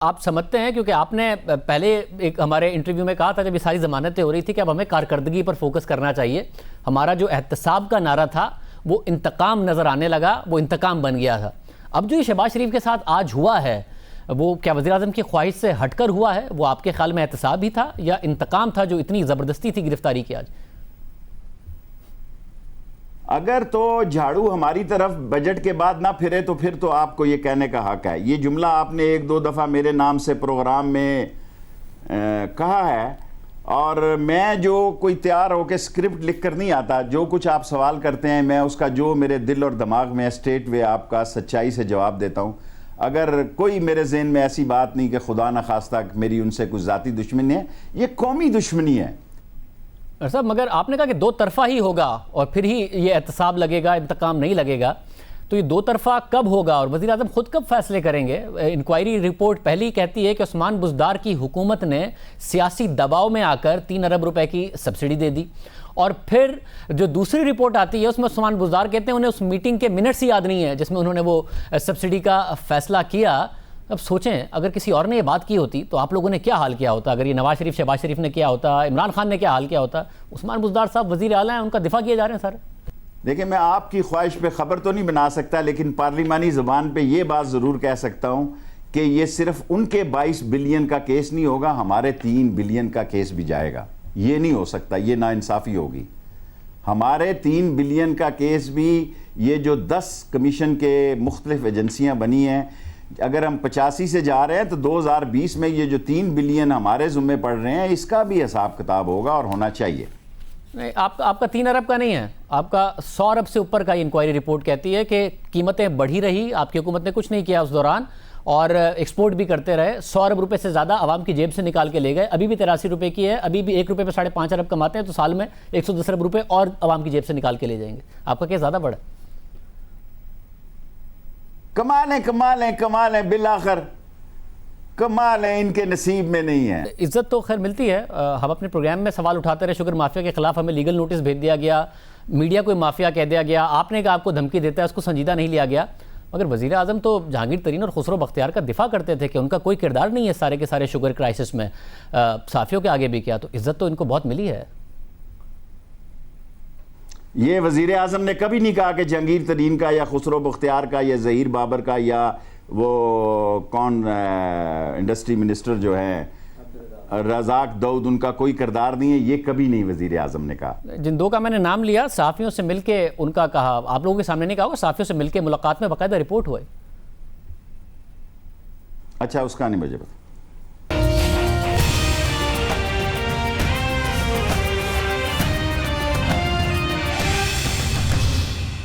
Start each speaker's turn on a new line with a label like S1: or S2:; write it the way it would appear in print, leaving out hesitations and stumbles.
S1: آپ سمجھتے ہیں کیونکہ آپ نے پہلے ایک ہمارے انٹرویو میں کہا تھا جب یہ ساری ضمانتیں ہو رہی تھی کہ اب ہمیں کارکردگی پر فوکس کرنا چاہیے. ہمارا جو احتساب کا نعرہ تھا وہ انتقام نظر آنے لگا, وہ انتقام بن گیا تھا. اب جو یہ شہباز شریف کے ساتھ آج ہوا ہے وہ کیا وزیر اعظم کی خواہش سے ہٹ کر ہوا ہے؟ وہ آپ کے خیال میں احتساب ہی تھا یا انتقام تھا جو اتنی زبردستی تھی گرفتاری کی آج؟
S2: اگر تو جھاڑو ہماری طرف بجٹ کے بعد نہ پھرے تو پھر تو آپ کو یہ کہنے کا حق ہے. یہ جملہ آپ نے ایک دو دفعہ میرے نام سے پروگرام میں کہا ہے, اور میں جو کوئی تیار ہو کے سکرپٹ لکھ کر نہیں آتا, جو کچھ آپ سوال کرتے ہیں میں اس کا جو میرے دل اور دماغ میں اسٹریٹ وے آپ کا سچائی سے جواب دیتا ہوں. اگر کوئی میرے ذہن میں ایسی بات نہیں کہ خدا نخواستہ میری ان سے کچھ ذاتی دشمنی ہے, یہ قومی دشمنی ہے.
S1: صاحب مگر آپ نے کہا کہ دو طرفہ ہی ہوگا اور پھر ہی یہ احتساب لگے گا, انتقام نہیں لگے گا. تو یہ دو طرفہ کب ہوگا اور وزیر اعظم خود کب فیصلے کریں گے؟ انکوائری رپورٹ پہلی کہتی ہے کہ عثمان بزدار کی حکومت نے سیاسی دباؤ میں آ کر 3 ارب روپے کی سبسڈی دے دی, اور پھر جو دوسری رپورٹ آتی ہے اس میں عثمان بزدار کہتے ہیں انہیں اس میٹنگ کے منٹس ہی یاد نہیں ہے جس میں انہوں نے وہ سبسڈی کا فیصلہ کیا. اب سوچیں اگر کسی اور نے یہ بات کی ہوتی تو آپ لوگوں نے کیا حال کیا ہوتا؟ اگر یہ نواز شریف, شہباز شریف نے کیا ہوتا, عمران خان نے کیا حال کیا ہوتا؟ عثمان بزدار صاحب وزیر اعلیٰ ہیں, ان کا دفاع کیے جا رہے ہیں سارے.
S2: دیکھیں میں آپ کی خواہش پہ خبر تو نہیں بنا سکتا, لیکن پارلیمانی زبان پہ یہ بات ضرور کہہ سکتا ہوں کہ یہ صرف ان کے 22 بلین کا کیس نہیں ہوگا, ہمارے 3 بلین کا کیس بھی جائے گا. یہ نہیں ہو سکتا, یہ ناانصافی ہوگی. ہمارے 3 بلین کا کیس بھی, یہ جو 10 کمیشن کے مختلف ایجنسیاں بنی ہیں, اگر ہم 85 سے جا رہے ہیں تو 2020 میں یہ جو 3 بلین ہمارے ذمہ پڑ رہے ہیں اس کا بھی حساب کتاب ہوگا اور ہونا چاہیے.
S1: نہیں, آپ کا 3 ارب کا نہیں ہے, آپ کا 100 ارب سے اوپر کا یہ انکوائری رپورٹ کہتی ہے کہ قیمتیں بڑھی رہی, آپ کی حکومت نے کچھ نہیں کیا اس دوران, اور ایکسپورٹ بھی کرتے رہے. 100 ارب روپے سے زیادہ عوام کی جیب سے نکال کے لے گئے. ابھی بھی 83 روپے کی ہے, ابھی بھی 1 روپے پہ 5.5 ارب کماتے ہیں, تو سال میں 110 ارب روپے اور عوام کی جیب سے نکال کے لے جائیں گے. آپ کا کیس زیادہ بڑا ہے.
S2: کمال ہے بالآخر کمال ہے, ان کے نصیب میں نہیں ہے.
S1: عزت تو خیر ملتی ہے. ہم اپنے پروگرام میں سوال اٹھاتے رہے شوگر مافیا کے خلاف, ہمیں لیگل نوٹس بھیج دیا گیا, میڈیا کو مافیا کہہ دیا گیا, آپ نے کہا آپ کو دھمکی دیتا ہے, اس کو سنجیدہ نہیں لیا گیا. مگر وزیر اعظم تو جہانگیر ترین اور خسرو بختیار کا دفاع کرتے تھے کہ ان کا کوئی کردار نہیں ہے سارے کے سارے شوگر کرائسس میں. صحافیوں کے آگے بھی کیا, تو عزت تو ان کو بہت ملی ہے.
S2: یہ وزیر اعظم نے کبھی نہیں کہا کہ جہانگیر ترین کا یا خسرو بختیار کا یا ظہیر بابر کا یا وہ کون انڈسٹری منسٹر جو ہیں رزاق داؤد, ان کا کوئی کردار نہیں ہے. یہ کبھی نہیں وزیر اعظم نے کہا.
S1: جن 2 کا میں نے نام لیا, صحافیوں سے مل کے ان کا کہا, آپ لوگوں کے سامنے نہیں کہا ہوگا, صحافیوں سے مل کے ملاقات میں باقاعدہ رپورٹ ہوئے.
S2: اچھا, اس کا نہیں مجھے پتا.